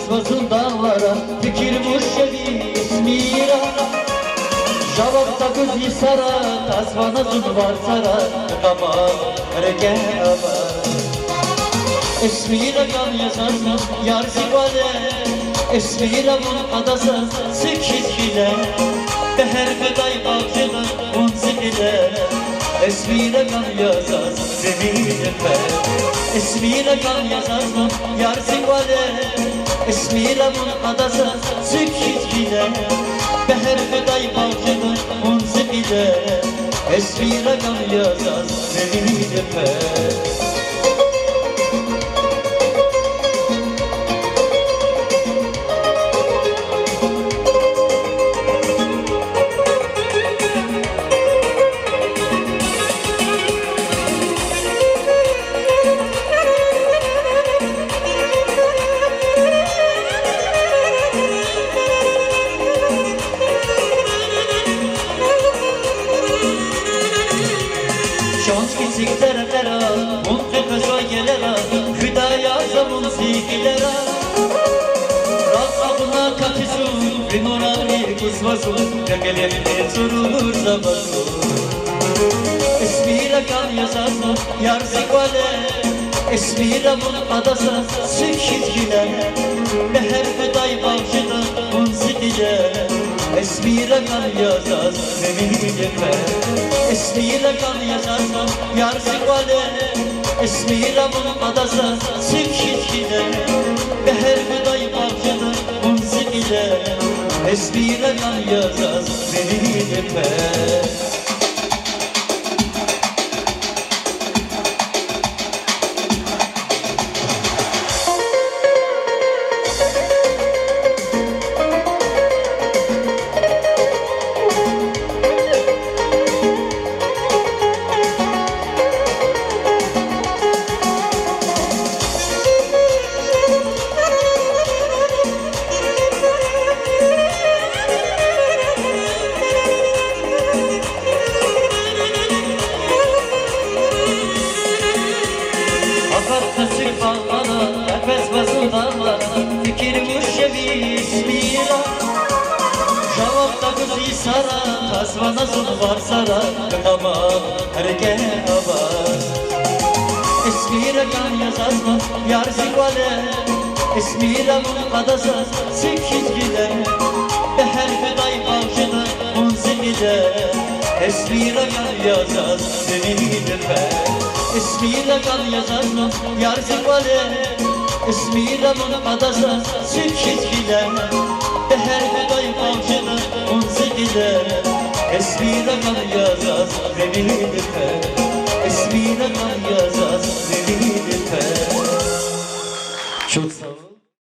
Kısmasın dağlara fikir müşevi ismira Javakta gözü sara tasvanasın var sara Kama rege aba İsmira kan yazarsın yar zivale İsmira bun adası sekiz bile Beher gıday bağcılı unzi bile İsmira kan yazarsın zeminime İsmira kan yazarsın yar zivale İsmira bun adası sekiz bile Beher gıday bağcılı unzi bile İsmira kan yazarsın zeminime Şans gitsik tereflere, mutlu kızla gelere Hüdaya zaman zikilere Rabbına katısun, bin orani kısmasın Tekelerine sorulur zamanı İsmira kan yazarsın, yar zikvale İsmira bun adası, sekiz gile Beher hüday bağcıda, unzi dile İsmira kan yazarsın, zeminime İsmira kan yazarsın, yar zikvale İsmira bun adası, sekiz gile Beher hüday bağcıda, unzi dile İsmira kan yazarsın, zeminime Nasip bağlara, nefes basın dağlara Fikir müşevi ismira Javakta kızı sara, tasvanasın var sara Kınama herge aba İsmira kan yazarsın, yar zikvale İsmira bun adası, sekiz gile Beher hüday bağcıda, unzi bile İsmira kan yazarsın, zeminime İsmira kan yazarsın, yar zikvale İsmira bun adası, sekiz gile Beher hüday bağcıda, unzi bile İsmira kan yazarsın, zeminime